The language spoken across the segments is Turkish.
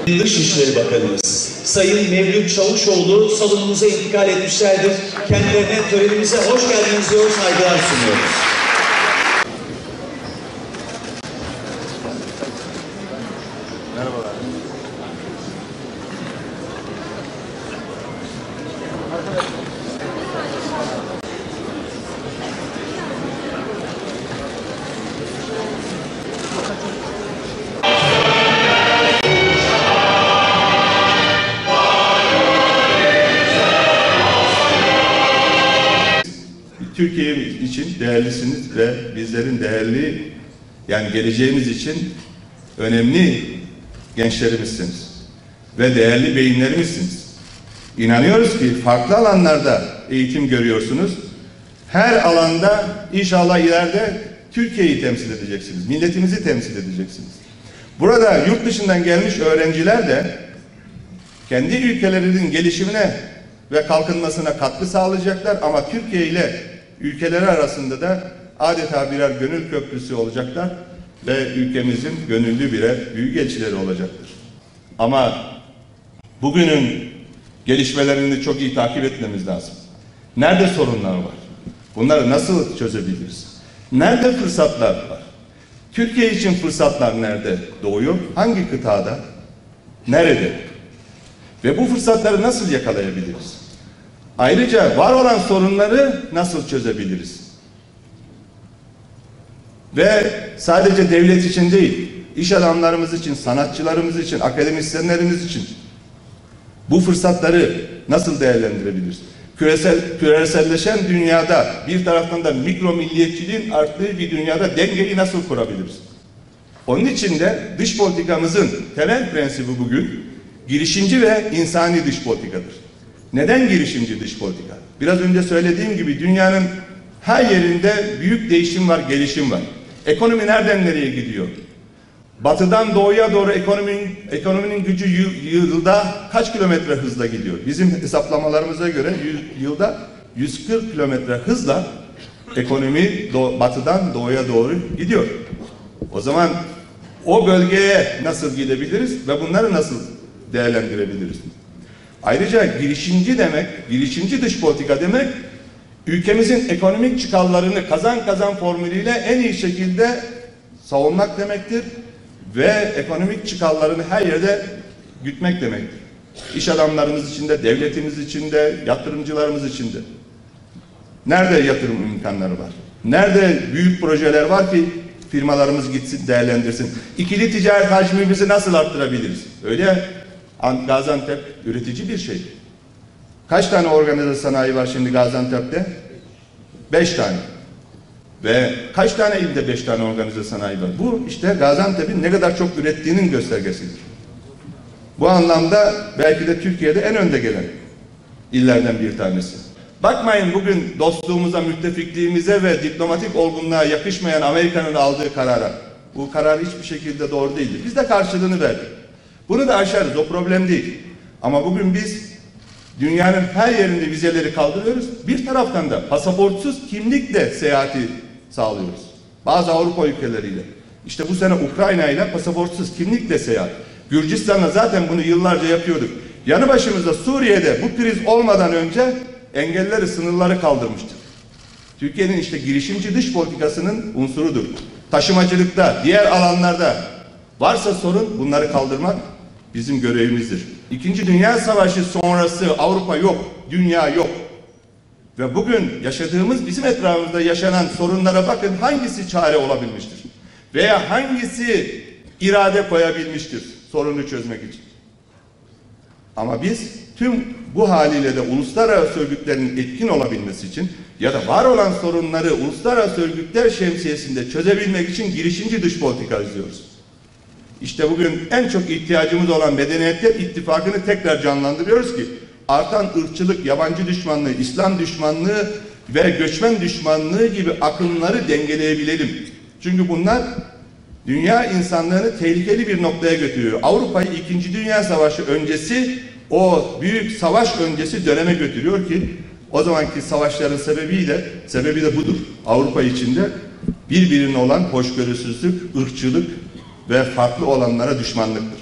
Dışişleri Bakanımız Sayın Mevlüt Çavuşoğlu salonumuza intikal etmişlerdir. Kendilerine törenimize hoş geldiniz diyor, saygılar sunuyoruz. Merhabalar. Türkiye için değerlisiniz ve bizlerin değerli, yani geleceğimiz için önemli gençlerimizsiniz ve değerli beyinlerimizsiniz. İnanıyoruz ki farklı alanlarda eğitim görüyorsunuz. Her alanda inşallah ileride Türkiye'yi temsil edeceksiniz, milletimizi temsil edeceksiniz. Burada yurt dışından gelmiş öğrenciler de kendi ülkelerinin gelişimine ve kalkınmasına katkı sağlayacaklar ama Türkiye ile ülkeleri arasında da adeta birer gönül köprüsü olacaklar ve ülkemizin gönüllü birer büyükelçileri olacaktır. Ama bugünün gelişmelerini çok iyi takip etmemiz lazım. Nerede sorunlar var? Bunları nasıl çözebiliriz? Nerede fırsatlar var? Türkiye için fırsatlar nerede doğuyor? Hangi kıtada? Nerede? Ve bu fırsatları nasıl yakalayabiliriz? Ayrıca var olan sorunları nasıl çözebiliriz? Ve sadece devlet için değil, iş adamlarımız için, sanatçılarımız için, akademisyenlerimiz için bu fırsatları nasıl değerlendirebiliriz? Küreselleşen dünyada bir taraftan da mikro milliyetçiliğin arttığı bir dünyada dengeyi nasıl kurabiliriz? Onun için de dış politikamızın temel prensibi bugün girişimci ve insani dış politikadır. Neden girişimci dış politika? Biraz önce söylediğim gibi dünyanın her yerinde büyük değişim var, gelişim var. Ekonomi nereden nereye gidiyor? Batıdan doğuya doğru ekonominin gücü yılda kaç kilometre hızla gidiyor? Bizim hesaplamalarımıza göre yılda 140 kilometre hızla ekonomi batıdan doğuya doğru gidiyor. O zaman o bölgeye nasıl gidebiliriz ve bunları nasıl değerlendirebiliriz? Ayrıca girişimci demek, girişimci dış politika demek, ülkemizin ekonomik çıkarlarını kazan kazan formülüyle en iyi şekilde savunmak demektir ve ekonomik çıkarlarını her yerde gütmek demektir. İş adamlarımız için de, devletimiz için de, yatırımcılarımız için de. Nerede yatırım imkanları var? Nerede büyük projeler var ki firmalarımız gitsin, değerlendirsin? İkili ticaret hacmimizi nasıl arttırabiliriz? Öyle Gaziantep üretici bir şey. Kaç tane organize sanayi var şimdi Gaziantep'te? 5 tane. Ve kaç tane ilde 5 tane organize sanayi var? Bu işte Gaziantep'in ne kadar çok ürettiğinin göstergesidir. Bu anlamda belki de Türkiye'de en önde gelen illerden bir tanesi. Bakmayın bugün dostluğumuza, müttefikliğimize ve diplomatik olgunluğa yakışmayan Amerika'nın aldığı karara. Bu karar hiçbir şekilde doğru değildir. Biz de karşılığını verdik. Bunu da aşarız, o problem değil. Ama bugün biz dünyanın her yerinde vizeleri kaldırıyoruz. Bir taraftan da pasaportsuz kimlikle seyahati sağlıyoruz. Bazı Avrupa ülkeleriyle. İşte bu sene Ukrayna ile pasaportsuz kimlikle seyahat. Gürcistan'la zaten bunu yıllarca yapıyorduk. Yanı başımızda Suriye'de bu kriz olmadan önce engelleri, sınırları kaldırmıştık. Türkiye'nin işte girişimci dış politikasının unsurudur. Taşımacılıkta, diğer alanlarda varsa sorun bunları kaldırmak bizim görevimizdir. İkinci Dünya Savaşı sonrası Avrupa yok, dünya yok. Ve bugün yaşadığımız, bizim etrafımızda yaşanan sorunlara bakın hangisi çare olabilmiştir? Veya hangisi irade koyabilmiştir sorunu çözmek için? Ama biz tüm bu haliyle de uluslararası örgütlerin etkin olabilmesi için ya da var olan sorunları uluslararası örgütler şemsiyesinde çözebilmek için girişimci dış politika izliyoruz. İşte bugün en çok ihtiyacımız olan Medeniyetler İttifakı'nı tekrar canlandırıyoruz ki artan ırkçılık, yabancı düşmanlığı, İslam düşmanlığı ve göçmen düşmanlığı gibi akımları dengeleyebilelim. Çünkü bunlar dünya insanlığını tehlikeli bir noktaya götürüyor. Avrupa'yı 2. Dünya Savaşı öncesi, o büyük savaş öncesi döneme götürüyor ki o zamanki savaşların sebebi de budur. Avrupa içinde birbirine olan hoşgörüsüzlük, ırkçılık ve farklı olanlara düşmanlıktır.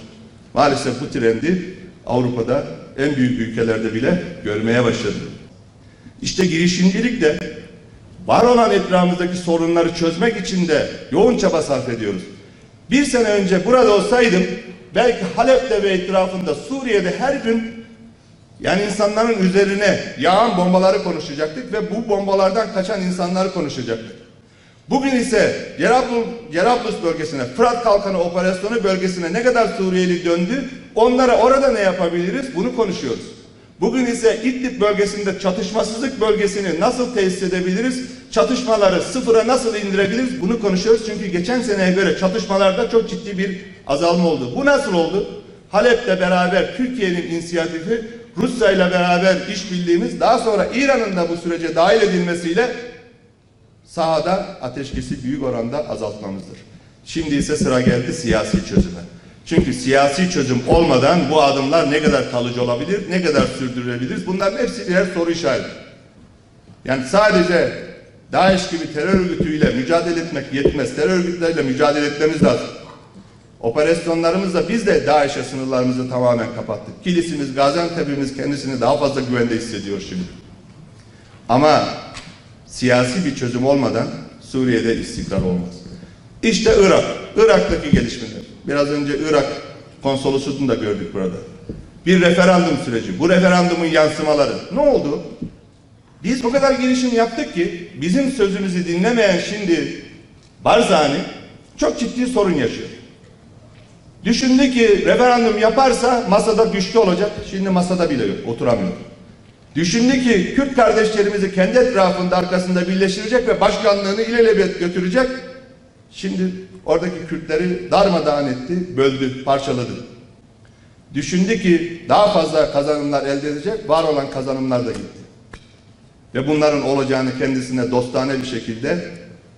Maalesef bu trendi Avrupa'da en büyük ülkelerde bile görmeye başladık. İşte girişimcilik de var olan etrafımızdaki sorunları çözmek için de yoğun çaba sarf ediyoruz. Bir sene önce burada olsaydım belki Halep'te ve etrafında, Suriye'de her gün yani insanların üzerine yağan bombaları konuşacaktık ve bu bombalardan kaçan insanları konuşacaktık. Bugün ise Cerablus bölgesine, Fırat Kalkanı operasyonu bölgesine ne kadar Suriyeli döndü, onlara orada ne yapabiliriz bunu konuşuyoruz. Bugün ise İdlib bölgesinde çatışmasızlık bölgesini nasıl tesis edebiliriz, çatışmaları sıfıra nasıl indirebiliriz bunu konuşuyoruz. Çünkü geçen seneye göre çatışmalarda çok ciddi bir azalma oldu. Bu nasıl oldu? Halep'le beraber Türkiye'nin inisiyatifi, Rusya ile beraber işbirliğimiz, daha sonra İran'ın da bu sürece dahil edilmesiyle sahada ateşkesi büyük oranda azaltmamızdır. Şimdi ise sıra geldi siyasi çözüme. Çünkü siyasi çözüm olmadan bu adımlar ne kadar kalıcı olabilir, ne kadar sürdürülebilir? Bunların hepsi birer soru işareti. Yani sadece DAEŞ gibi terör örgütüyle mücadele etmek yetmez. Terör örgütleriyle mücadele etmemiz lazım. Operasyonlarımızla biz de DAEŞ'e sınırlarımızı tamamen kapattık. Kilisimiz, Gaziantep'imiz kendisini daha fazla güvende hissediyor şimdi. Ama siyasi bir çözüm olmadan Suriye'de istikrar olmaz. İşte Irak. Irak'taki gelişmeler. Biraz önce Irak konsolosluğunu da gördük burada. Bir referandum süreci. Bu referandumun yansımaları. Ne oldu? Biz o kadar girişim yaptık ki bizim sözümüzü dinlemeyen şimdi Barzani çok ciddi sorun yaşıyor. Düşündü ki referandum yaparsa masada güçlü olacak. Şimdi masada bile yok. Oturamıyor. Düşündü ki Kürt kardeşlerimizi kendi etrafında arkasında birleştirecek ve başkanlığını ilelebet götürecek. Şimdi oradaki Kürtleri darmadağın etti, böldü, parçaladı. Düşündü ki daha fazla kazanımlar elde edecek, var olan kazanımlar da gitti. Ve bunların olacağını kendisine dostane bir şekilde,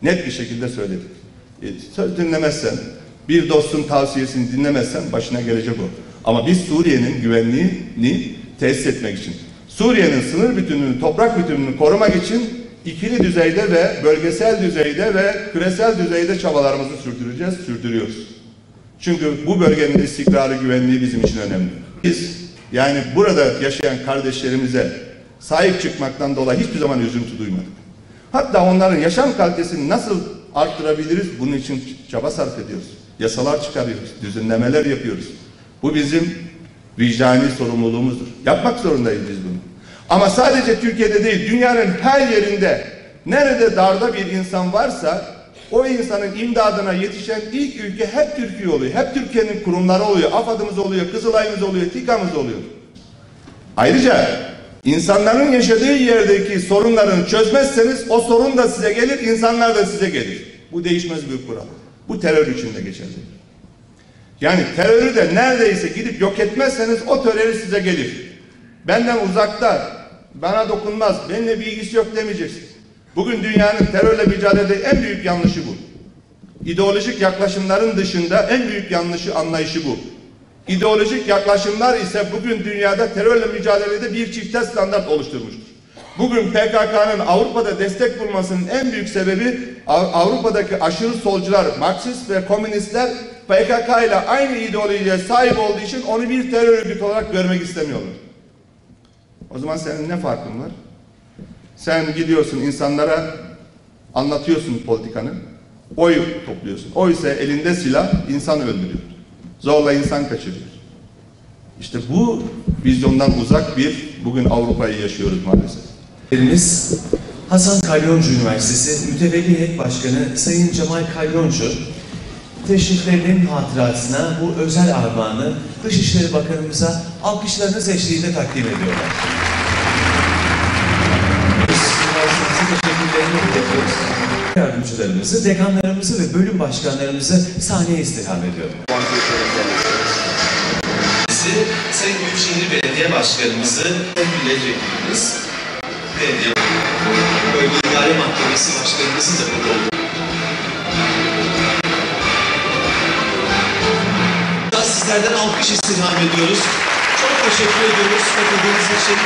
net bir şekilde söyledi. Söz dinlemezsen, bir dostun tavsiyesini dinlemezsen başına gelecek o. Ama biz Suriye'nin güvenliğini tesis etmek için, Suriye'nin sınır bütünlüğünü, toprak bütünlüğünü korumak için ikili düzeyde ve bölgesel düzeyde ve küresel düzeyde çabalarımızı sürdüreceğiz, sürdürüyoruz. Çünkü bu bölgenin istikrarı, güvenliği bizim için önemli. Biz yani burada yaşayan kardeşlerimize sahip çıkmaktan dolayı hiçbir zaman üzüntü duymadık. Hatta onların yaşam kalitesini nasıl arttırabiliriz bunun için çaba sarf ediyoruz. Yasalar çıkarıyoruz, düzenlemeler yapıyoruz. Bu bizim vicdani sorumluluğumuzdur. Yapmak zorundayız biz bunu. Ama sadece Türkiye'de değil, dünyanın her yerinde nerede darda bir insan varsa o insanın imdadına yetişen ilk ülke hep Türkiye oluyor. Hep Türkiye'nin kurumları oluyor. AFAD'ımız oluyor, Kızılay'ımız oluyor, TİKA'mız oluyor. Ayrıca insanların yaşadığı yerdeki sorunlarını çözmezseniz o sorun da size gelir, insanlar da size gelir. Bu değişmez bir kural. Bu terör için de geçerlidir. Yani terörü de neredeyse gidip yok etmezseniz o terör size gelir. Benden uzakta, bana dokunmaz, benimle bir ilgisi yok demeyeceksiniz. Bugün dünyanın terörle mücadelede en büyük yanlışı bu. İdeolojik yaklaşımların dışında en büyük yanlışı, anlayışı bu. İdeolojik yaklaşımlar ise bugün dünyada terörle mücadelede bir çifte standart oluşturmuştur. Bugün PKK'nın Avrupa'da destek bulmasının en büyük sebebi Avrupa'daki aşırı solcular, Marksist ve komünistler PKK ile aynı ideolojiye sahip olduğu için onu bir terör örgütü olarak görmek istemiyorlar. O zaman senin ne farkın var? Sen gidiyorsun insanlara anlatıyorsun politikanı, oy topluyorsun. O ise elinde silah insan öldürüyor. Zorla insan kaçırıyor. İşte bu vizyondan uzak bir bugün Avrupa'yı yaşıyoruz maalesef. Hasan Kalyoncu Üniversitesi Mütevelli Heyet Başkanı Sayın Cemal Kalyoncu teşriflerinin hatırasına bu özel armağanı Dışişleri Bakanımıza alkışlarınız eşliğinde takdim ediyorlar. Üniversitemize teşekkürlerini iletiyoruz. Yardımcılarımızı, dekanlarımızı ve bölüm başkanlarımızı sahneye istirham ediyorum. Sayın Büyükşehir Belediye Başkanımızı, Sayın Milletvekilimiz, Belediye Bölge İdare Mahkemesi Başkanımızın da burada olduğu. Sizlerden alkış istirham ediyoruz. Çok teşekkür ediyoruz katıldığınız için.